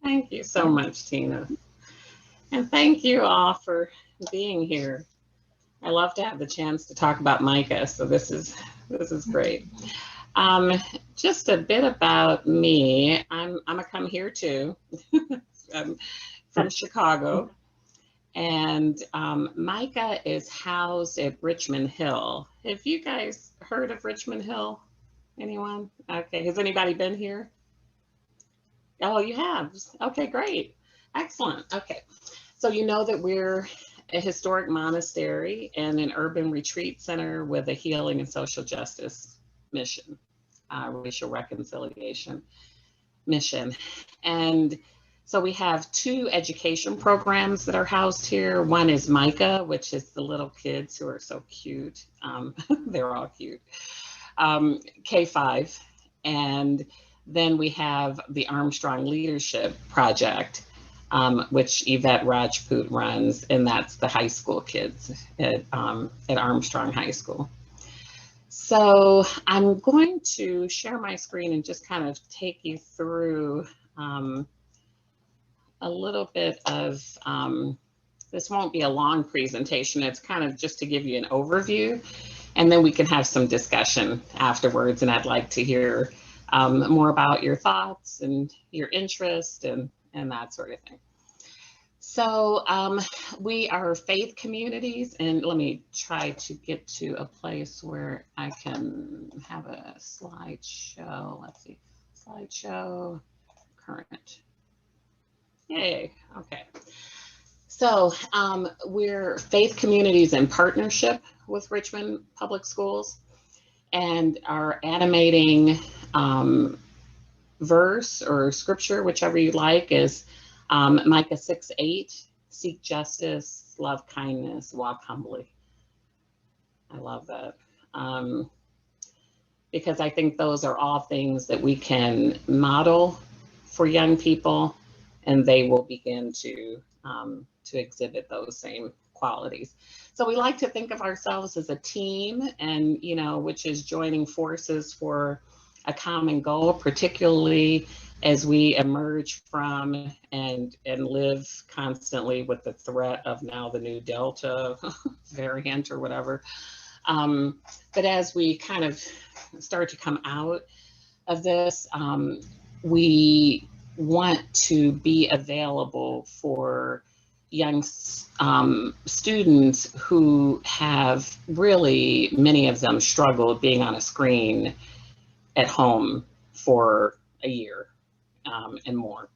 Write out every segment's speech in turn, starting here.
Thank you so much, Tina. And thank you all for being here. I love to have the chance to talk about Micah, so this is great. Um, just a bit about me. I'm a come here too. I'm from Chicago, and Micah is housed at Richmond Hill. Have you guys heard of Richmond Hill? Anyone? Okay. Has anybody been here? Oh, you have. Okay, great. Excellent. Okay. So you know that we're a historic monastery and an urban retreat center with a healing and social justice mission, racial reconciliation mission. And so we have two education programs that are housed here. One is Micah, which is the little kids who are so cute. They're all cute. K-5. And then we have the Armstrong Leadership Project, which Yvette Rajput runs, and that's the high school kids at Armstrong High School. So I'm going to share my screen and just kind of take you through a little bit of, this won't be a long presentation, it's kind of just to give you an overview, and then we can have some discussion afterwards, and I'd like to hear more about your thoughts and your interest and that sort of thing. So we are faith communities, and let me try to get to a place where I can have a slideshow. Let's see, slideshow, current. Yay, okay. So we're faith communities in partnership with Richmond Public Schools, and our animating verse or scripture, whichever you like, is Micah 6:8, seek justice, love kindness, walk humbly. I love that. Because I think those are all things that we can model for young people, and they will begin to exhibit those same qualities. So we like to think of ourselves as a team, and which is joining forces for a common goal, particularly as we emerge from and live constantly with the threat of now the new Delta variant or whatever. But as we kind of start to come out of this, we want to be available for young students who have really, many of them struggled being on a screen at home for a year and more.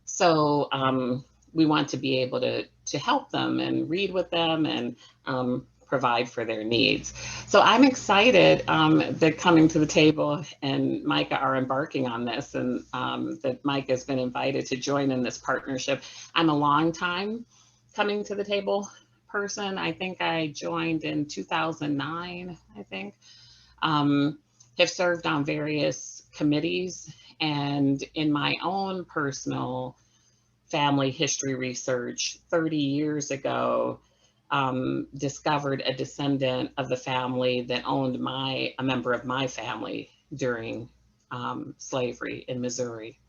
So we want to be able to help them and read with them and provide for their needs. So I'm excited that Coming to the Table and Micah are embarking on this, and that Micah has been invited to join in this partnership. I'm a long time Coming to the Table person. I think I joined in 2009, I think. Have served on various committees, and in my own personal family history research 30 years ago, discovered a descendant of the family that owned a member of my family during slavery in Missouri.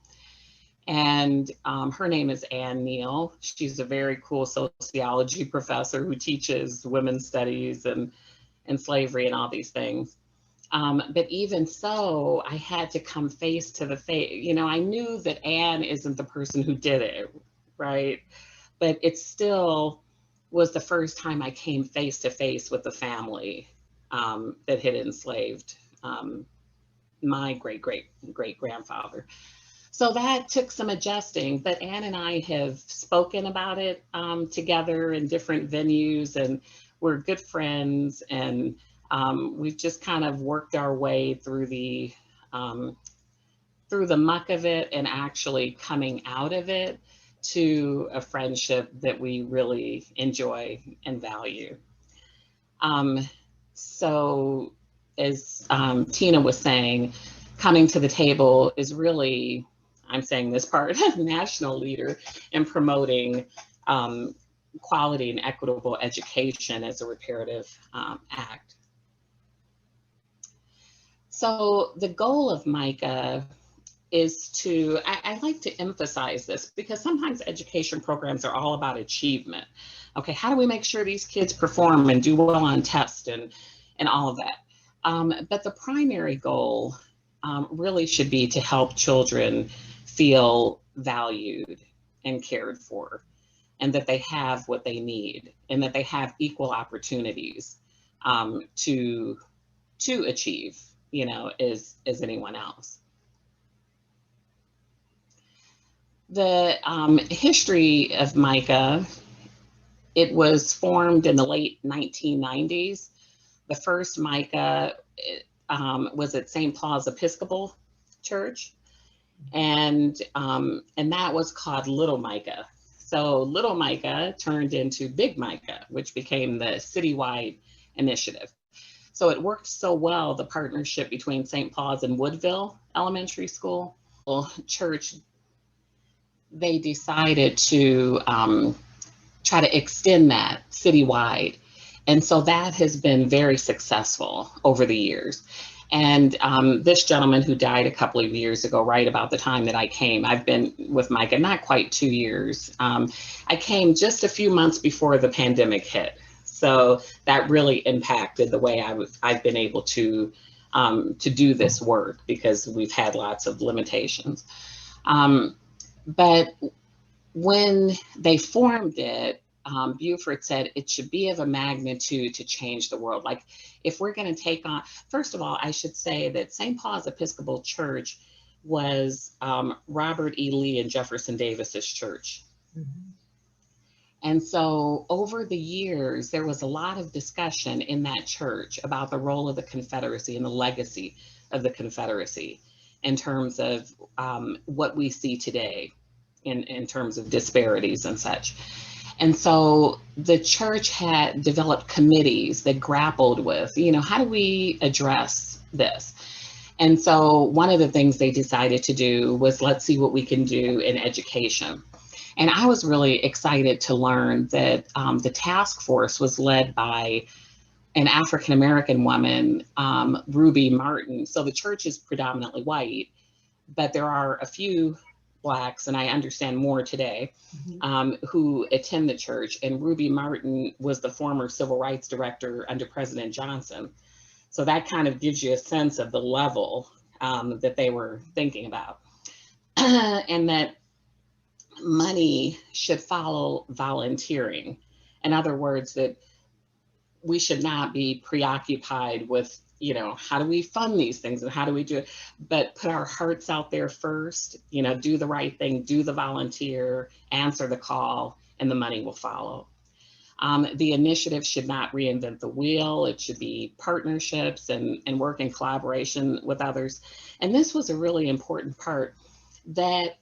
And her name is Ann Neal. She's a very cool sociology professor who teaches women's studies and slavery and all these things. But even so, I had to come face to the face. I knew that Anne isn't the person who did it, right? But it still was the first time I came face to face with the family that had enslaved my great grandfather. So that took some adjusting, but Anne and I have spoken about it together in different venues, and we're good friends, and we've just kind of worked our way through the muck of it and actually coming out of it to a friendship that we really enjoy and value. So as Tina was saying, Coming to the Table is really, I'm saying this part, national leader in promoting quality and equitable education as a reparative act. So the goal of Micah is to, I like to emphasize this because sometimes education programs are all about achievement. Okay, how do we make sure these kids perform and do well on tests and all of that? But the primary goal really should be to help children feel valued and cared for, and that they have what they need, and that they have equal opportunities to achieve, as anyone else. The history of Micah, it was formed in the late 1990s. The first Micah was at St. Paul's Episcopal Church, and that was called Little Micah. So Little Micah turned into Big Micah, which became the citywide initiative. So it worked so well, the partnership between St. Paul's and Woodville Elementary School Church, they decided to try to extend that citywide. And so that has been very successful over the years. And this gentleman who died a couple of years ago, right about the time that I came, I've been with Micah not quite 2 years. I came just a few months before the pandemic hit. So that really impacted the way I've been able to do this work, because we've had lots of limitations. But when they formed it, Buford said it should be of a magnitude to change the world. Like, if we're going to take on, first of all, I should say that St. Paul's Episcopal Church was Robert E. Lee and Jefferson Davis's church. Mm-hmm. And so over the years, there was a lot of discussion in that church about the role of the Confederacy and the legacy of the Confederacy in terms of what we see today in terms of disparities and such. And so the church had developed committees that grappled with, how do we address this? And so one of the things they decided to do was, let's see what we can do in education. And I was really excited to learn that the task force was led by an African-American woman, Ruby Martin. So the church is predominantly white, but there are a few Blacks, and I understand more today, who attend the church. And Ruby Martin was the former civil rights director under President Johnson. So that kind of gives you a sense of the level that they were thinking about. And that money should follow volunteering. In other words, that we should not be preoccupied with, how do we fund these things and how do we do it, but put our hearts out there first, do the right thing, do the volunteer, answer the call, and the money will follow. The initiative should not reinvent the wheel. It should be partnerships and work in collaboration with others. And this was a really important part, that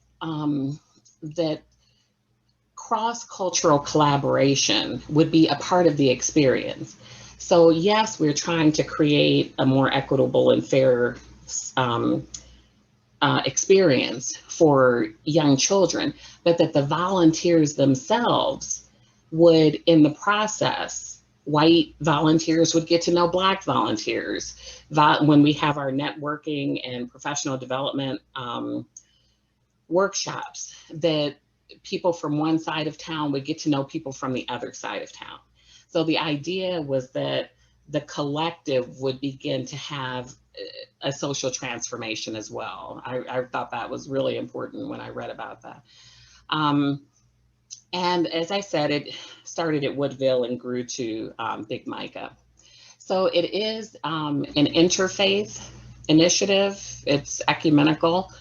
cross-cultural collaboration would be a part of the experience. So yes, we're trying to create a more equitable and fair experience for young children, but that the volunteers themselves would, in the process, white volunteers would get to know Black volunteers. When we have our networking and professional development workshops, that people from one side of town would get to know people from the other side of town. So the idea was that the collective would begin to have a social transformation as well. I thought that was really important when I read about that. And as I said, it started at Woodville and grew to Big Micah. So it is an interfaith initiative. It's ecumenical.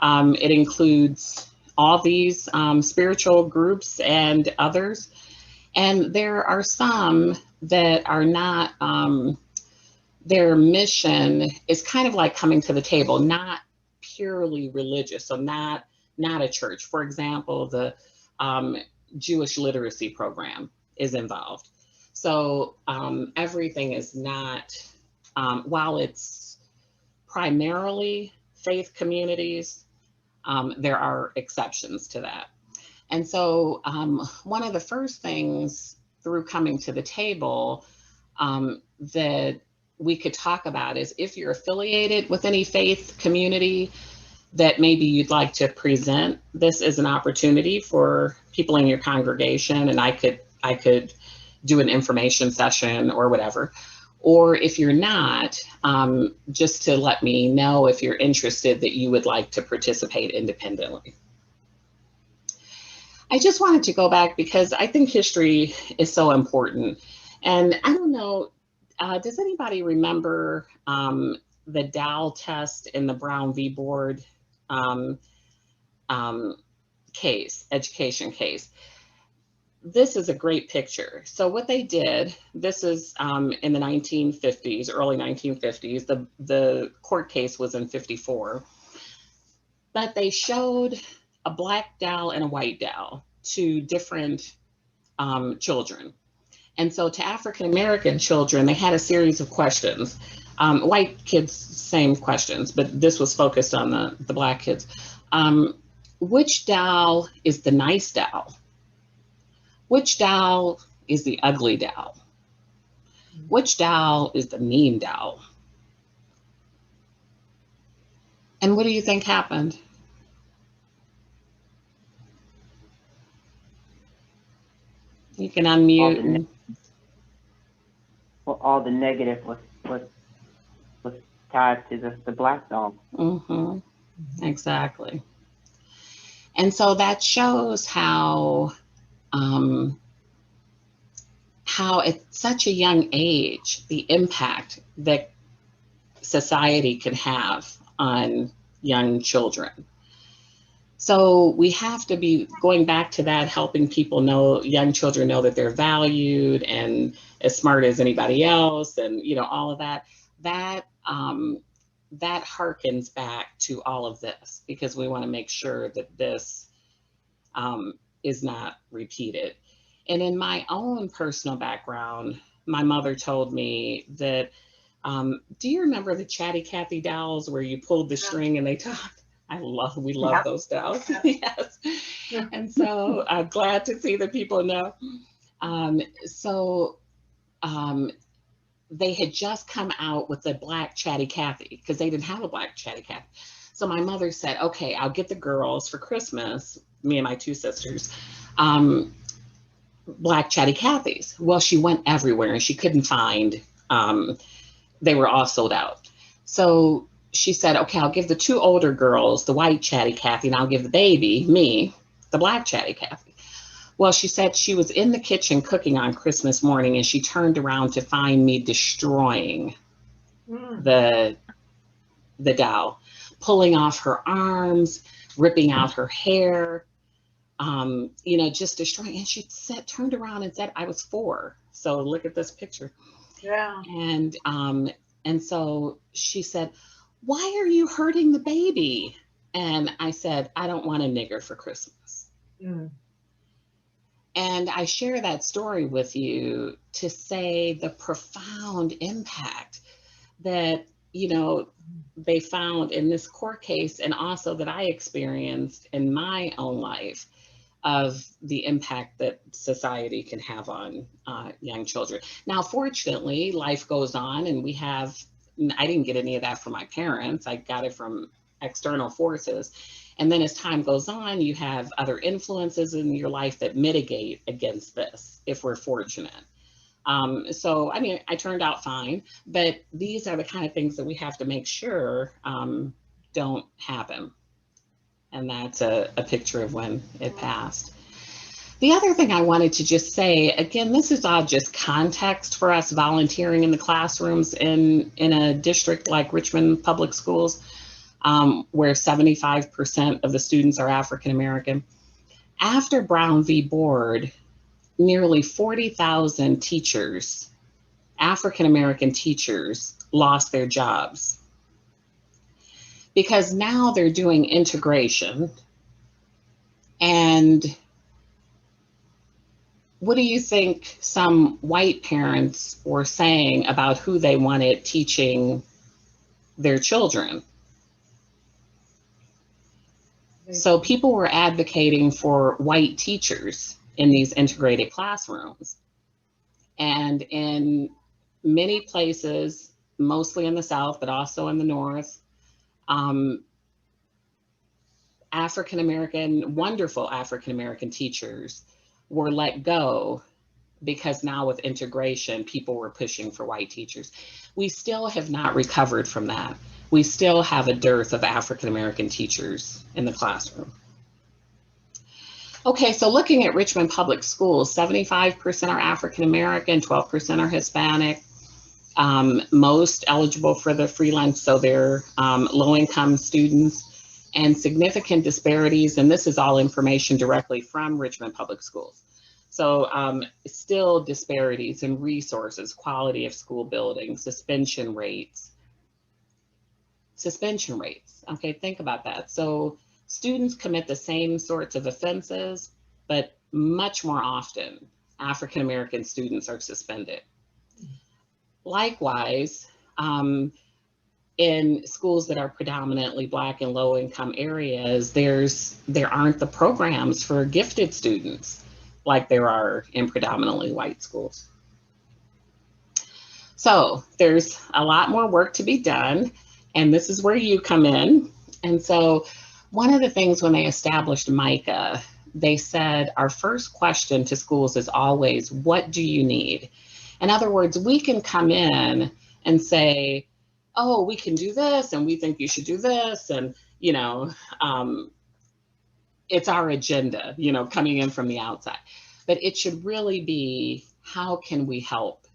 It includes all these spiritual groups and others. And there are some that are not, their mission is kind of like coming to the table, not purely religious, so not a church. For example, the Jewish literacy program is involved. So everything is not, while it's primarily faith communities, there are exceptions to that. And so one of the first things through coming to the table that we could talk about is, if you're affiliated with any faith community, that maybe you'd like to present this as an opportunity for people in your congregation, and I could do an information session or whatever. Or if you're not, just to let me know if you're interested that you would like to participate independently. I just wanted to go back because I think history is so important. And I don't know, does anybody remember the Dow test in the Brown v. Board education case? This is a great picture. So what they did, this is in the 1950s, early 1950s. The court case was in 54. But they showed a black dowel and a white dowel to different children. And so to African American children, they had a series of questions. White kids, same questions, but this was focused on the black kids. Which dowel is the nice dowel? Which dowel is the ugly dowel? Which dowel is the mean dowel? And what do you think happened? You can unmute. All the negative was tied to the black dog. Mm-hmm. Exactly. And so that shows how at such a young age, the impact that society can have on young children. So we have to be going back to that, helping people know, young children know that they're valued and as smart as anybody else, and all of that. That harkens back to all of this, because we want to make sure that this is not repeated. And in my own personal background, my mother told me that, do you remember the Chatty Cathy dolls where you pulled the string and they talked? We love those dolls. Yes. And so I'm glad to see that people know. They had just come out with the black Chatty Cathy because they didn't have a black Chatty Cathy. So my mother said, okay, I'll get the girls for Christmas, me and my two sisters, black Chatty Cathys. Well, she went everywhere and she couldn't find, they were all sold out. So she said, okay, I'll give the two older girls the white Chatty Cathy, and I'll give the baby, me, the black Chatty Cathy. Well, she said she was in the kitchen cooking on Christmas morning, and she turned around to find me destroying the doll, pulling off her arms, ripping out her hair, just destroying. And she turned around and said, I was 4. So look at this picture. Yeah. And so she said, why are you hurting the baby? And I said, I don't want a nigger for Christmas. And I share that story with you to say the profound impact that, they found in this court case, and also that I experienced in my own life, of the impact that society can have on young children. Now, fortunately, life goes on, and I didn't get any of that from my parents. I got it from external forces. And then as time goes on, you have other influences in your life that mitigate against this, if we're fortunate. So, I turned out fine, but these are the kind of things that we have to make sure don't happen. And that's a picture of when it passed. The other thing I wanted to just say, again, this is all just context for us volunteering in the classrooms in a district like Richmond Public Schools, where 75% of the students are African American. After Brown v. Board, nearly 40,000 teachers, African American teachers, lost their jobs, because now they're doing integration. And what do you think some white parents were saying about who they wanted teaching their children? So people were advocating for white teachers in these integrated classrooms. And in many places, mostly in the South, but also in the North, wonderful African-American teachers were let go because now with integration, people were pushing for white teachers. We still have not recovered from that. We still have a dearth of African-American teachers in the classroom. Okay, so looking at Richmond Public Schools, 75% are African-American, 12% are Hispanic, most eligible for the free lunch, so they're low-income students, and significant disparities, and this is all information directly from Richmond Public Schools. So still disparities in resources, quality of school buildings, suspension rates. Okay, think about that. So students commit the same sorts of offenses, but much more often, African-American students are suspended. Likewise, in schools that are predominantly Black and low-income areas, there aren't the programs for gifted students like there are in predominantly white schools. So there's a lot more work to be done, and this is where you come in. And so one of the things when they established Micah, they said our first question to schools is always, what do you need? In other words, we can come in and say, oh, we can do this, and we think you should do this, and it's our agenda, coming in from the outside. But it should really be, how can we help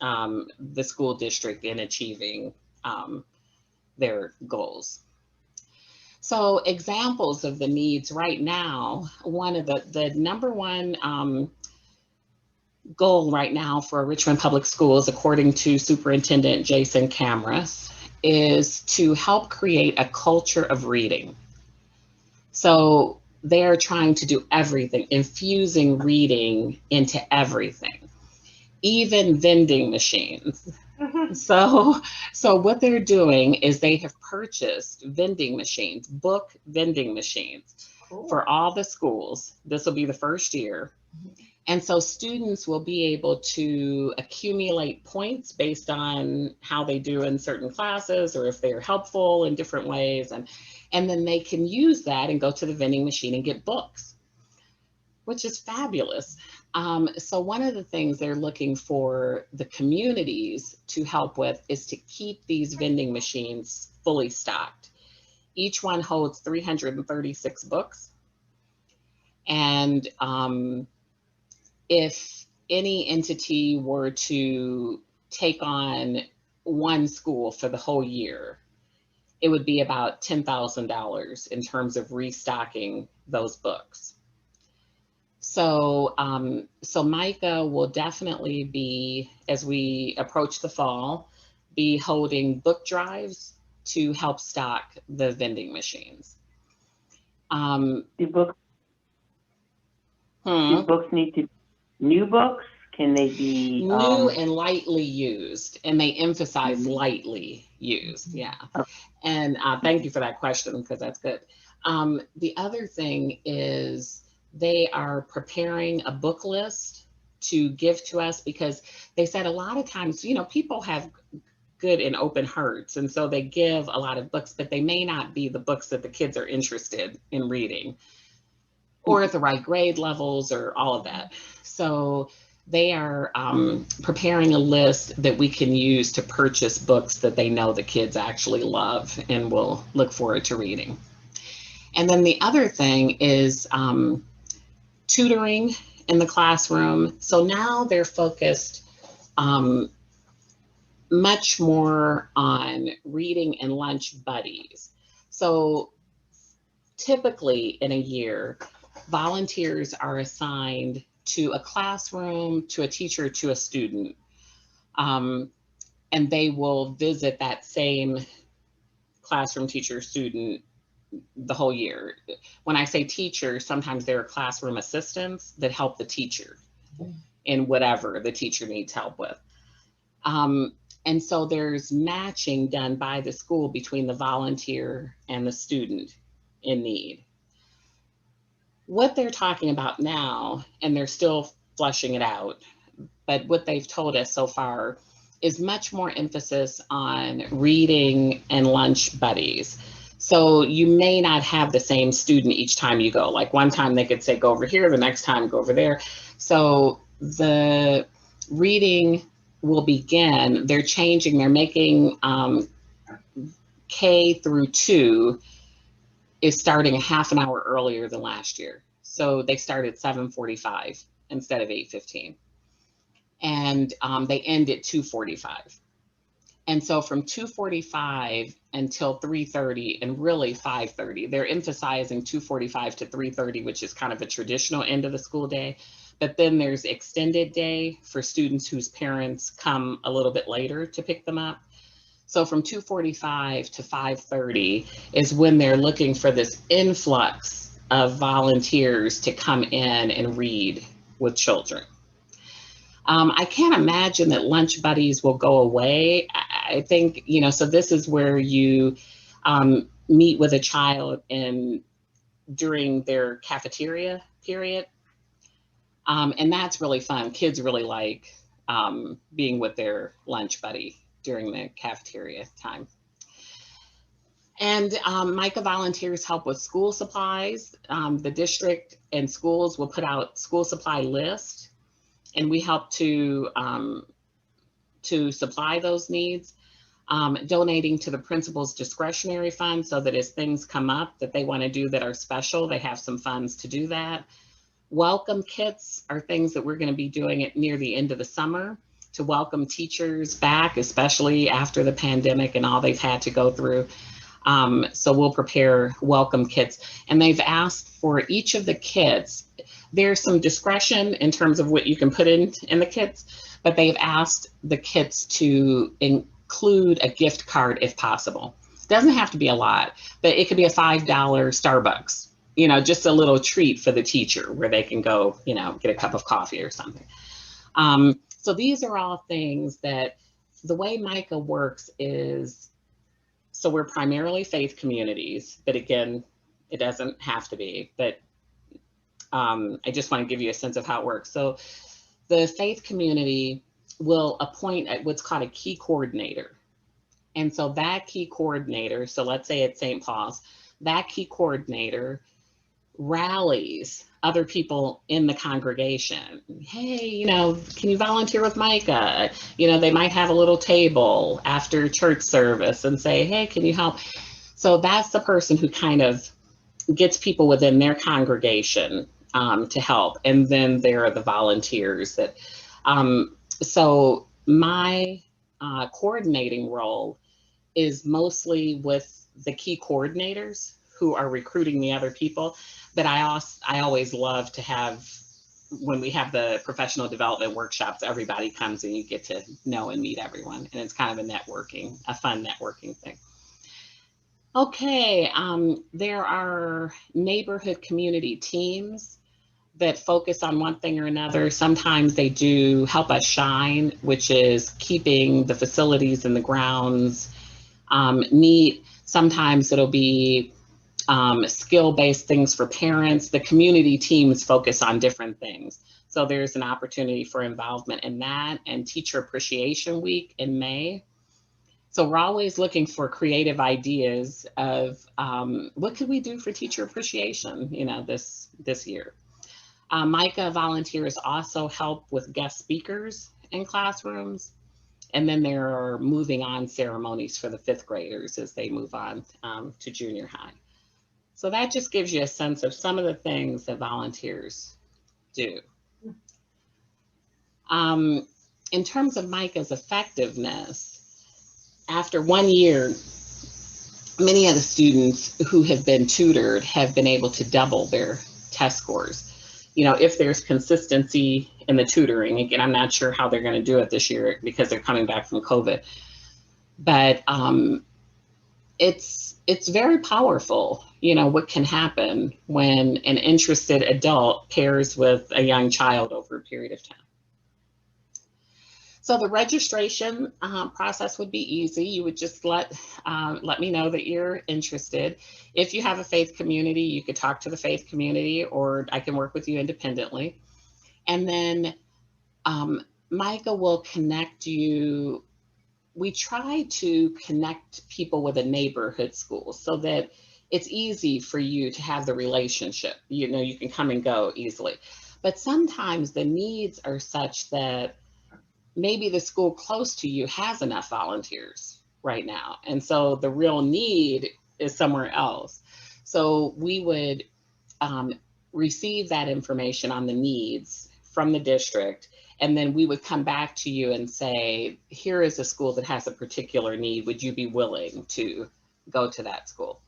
the school district in achieving their goals? So examples of the needs right now, one of the number one goal right now for Richmond Public Schools, according to Superintendent Jason Camras, is to help create a culture of reading. So they're trying to do everything, infusing reading into everything, even vending machines. So what they're doing is they have purchased vending machines, book vending machines, cool, for all the schools. This will be the first year. And so students will be able to accumulate points based on how they do in certain classes, or if they're helpful in different ways. And then they can use that and go to the vending machine and get books, which is fabulous. So one of the things they're looking for the communities to help with is to keep these vending machines fully stocked. Each one holds 336 books. And if any entity were to take on one school for the whole year, it would be about $10,000 in terms of restocking those books. So, so Micah will definitely be, as we approach the fall, be holding book drives to help stock the vending machines. Do books need to be new books? Can they be new and lightly used? And they emphasize lightly used, yeah. Okay. And thank you for that question, because that's good. The other thing is they are preparing a book list to give to us, because they said a lot of times, people have good and open hearts, and so they give a lot of books, but they may not be the books that the kids are interested in reading, or at the right grade levels, or all of that. So they are preparing a list that we can use to purchase books that they know the kids actually love and will look forward to reading. And then the other thing is tutoring in the classroom. So now they're focused much more on reading and lunch buddies. So typically in a year, volunteers are assigned to a classroom, to a teacher, to a student, and they will visit that same classroom, teacher, student the whole year. When I say teacher, sometimes there are classroom assistants that help the teacher in whatever the teacher needs help with. And so there's matching done by the school between the volunteer and the student in need. What they're talking about now, and they're still fleshing it out, but what they've told us so far is much more emphasis on reading and lunch buddies. So you may not have the same student each time you go. Like one time they could say, go over here, the next time go over there. So the reading will begin, they're changing, they're making K through 2 is starting a half an hour earlier than last year. So they start at 7:45 instead of 8:15. And they end at 2:45. And so from 2:45 until 3:30 and really 5:30, they're emphasizing 2:45 to 3:30, which is kind of a traditional end of the school day. But then there's extended day for students whose parents come a little bit later to pick them up. So from 2:45 to 5:30 is when they're looking for this influx of volunteers to come in and read with children. I can't imagine that lunch buddies will go away. I think, so this is where you meet with a child during their cafeteria period. And that's really fun. Kids really like being with their lunch buddy during the cafeteria time. And Micah volunteers help with school supplies. The district and schools will put out school supply lists, and we help to supply those needs. Donating to the principal's discretionary fund so that as things come up that they want to do that are special, they have some funds to do that. Welcome kits are things that we're going to be doing near the end of the summer to welcome teachers back, especially after the pandemic and all they've had to go through. So we'll prepare welcome kits. And they've asked for each of the kits, there's some discretion in terms of what you can put in the kits, but they've asked the kits to include a gift card if possible. It doesn't have to be a lot, but it could be a $5 Starbucks, just a little treat for the teacher where they can go, get a cup of coffee or something. So these are all things that the way Micah works is, so we're primarily faith communities, but again, it doesn't have to be, but I just want to give you a sense of how it works. So the faith community will appoint what's called a key coordinator. And so that key coordinator, so let's say at St. Paul's, that key coordinator rallies other people in the congregation. Hey, can you volunteer with Micah? They might have a little table after church service and say, hey, can you help? So that's the person who kind of gets people within their congregation to help. And then there are the volunteers that, so my coordinating role is mostly with the key coordinators who are recruiting the other people. But I always love to have, when we have the professional development workshops, everybody comes and you get to know and meet everyone. And it's kind of a fun networking thing. Okay, there are neighborhood community teams that focus on one thing or another. Sometimes they do Help Us Shine, which is keeping the facilities and the grounds neat. Sometimes it'll be skill-based things for parents. The community teams focus on different things. So there's an opportunity for involvement in that, and Teacher Appreciation Week in May. So we're always looking for creative ideas of what could we do for teacher appreciation, this year. Micah volunteers also help with guest speakers in classrooms. And then there are moving on ceremonies for the 5th graders as they move on to junior high. So that just gives you a sense of some of the things that volunteers do. In terms of Micah's effectiveness, after 1 year, many of the students who have been tutored have been able to double their test scores. If there's consistency in the tutoring. Again, I'm not sure how they're going to do it this year because they're coming back from COVID. But it's very powerful, what can happen when an interested adult pairs with a young child over a period of time. So the registration process would be easy. You would just let me know that you're interested. If you have a faith community, you could talk to the faith community, or I can work with you independently. And then Micah will connect you we try to connect people with a neighborhood school so that it's easy for you to have the relationship. You know, you can come and go easily. But sometimes the needs are such that maybe the school close to you has enough volunteers right now. And so the real need is somewhere else. So we would receive that information on the needs from the district, and then we would come back to you and say, here is a school that has a particular need. Would you be willing to go to that school?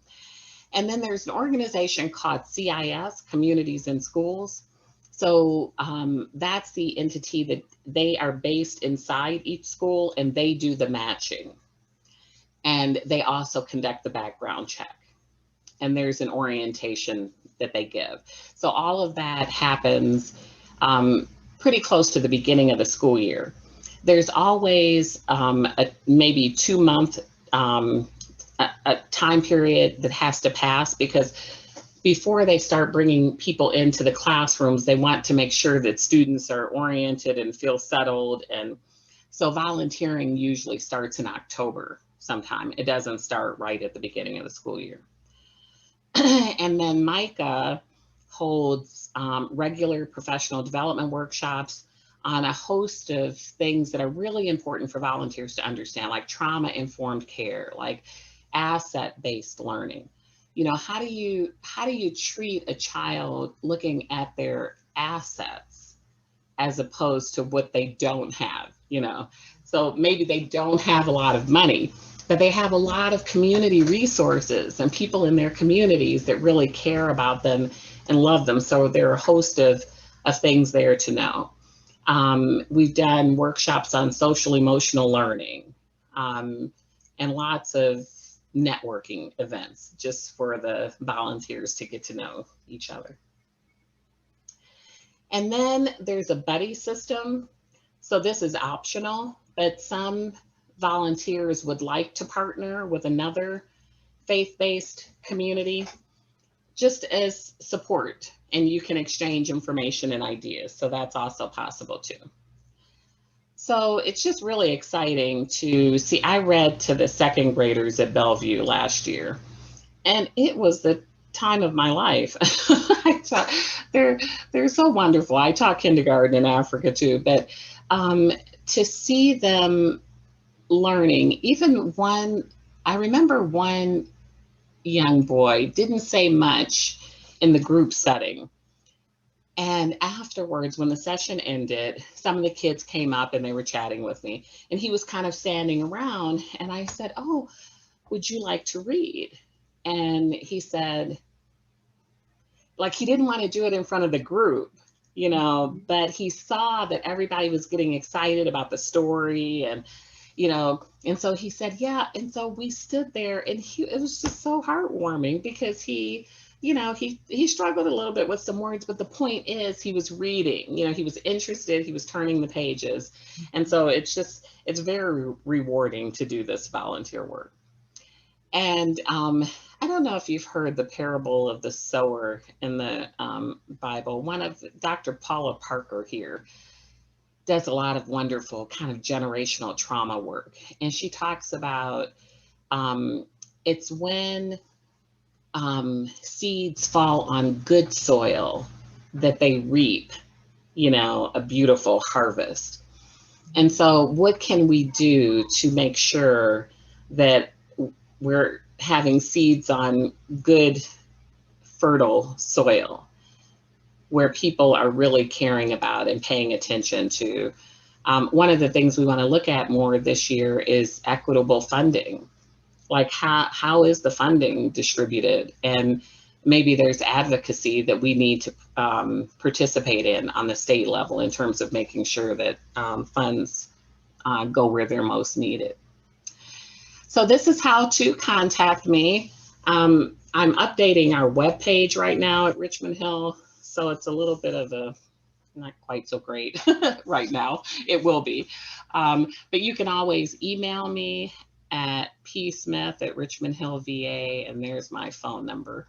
And then there's an organization called CIS, Communities in Schools. So that's the entity that they are based inside each school, and they do the matching. And they also conduct the background check. And there's an orientation that they give. So all of that happens pretty close to the beginning of the school year. There's always a maybe 2-month a time period that has to pass, because before they start bringing people into the classrooms, they want to make sure that students are oriented and feel settled. And so volunteering usually starts in October sometime. It doesn't start right at the beginning of the school year. And then Micah holds regular professional development workshops on a host of things that are really important for volunteers to understand, like trauma-informed care, like asset-based learning. You know, how do you treat a child looking at their assets as opposed to what they don't have, you know? So maybe they don't have a lot of money, but they have a lot of community resources and people in their communities that really care about them and love them. So there are a host of things there to know. We've done workshops on social emotional learning, and lots of networking events just for the volunteers to get to know each other. And then there's a buddy system. So this is optional, but some volunteers would like to partner with another faith-based community just as support, and you can exchange information and ideas. So that's also possible too. So it's just really exciting to see. I read to the second graders at Bellevue last year, and it was the time of my life. I thought they're so wonderful. I taught kindergarten in Africa too, but to see them learning, even one, I remember one young boy didn't say much in the group setting. And afterwards, when the session ended, some of the kids came up and they were chatting with me, and he was kind of standing around, and I said, "Oh, would you like to read?" And he said, like, he didn't want to do it in front of the group, you know, but he saw that everybody was getting excited about the story, and you know, and so he said, yeah. And so we stood there, and it was just so heartwarming, because he, you know, he struggled a little bit with some words, but the point is he was reading, you know, he was interested, he was turning the pages. And so it's very rewarding to do this volunteer work. And I don't know if you've heard the parable of the sower in the Bible. One of Dr. Paula Parker here does a lot of wonderful kind of generational trauma work. And she talks about it's when seeds fall on good soil that they reap, you know, a beautiful harvest. And so what can we do to make sure that we're having seeds on good, fertile soil where people are really caring about and paying attention to? One of the things we want to look at more this year is equitable funding. Like how is the funding distributed? And maybe there's advocacy that we need to participate in on the state level in terms of making sure that funds go where they're most needed. So this is how to contact me. I'm updating our webpage right now at Richmond Hill, so it's a little bit of a not quite so great right now. It will be. But you can always email me at psmith@richmondhillva, and there's my phone number.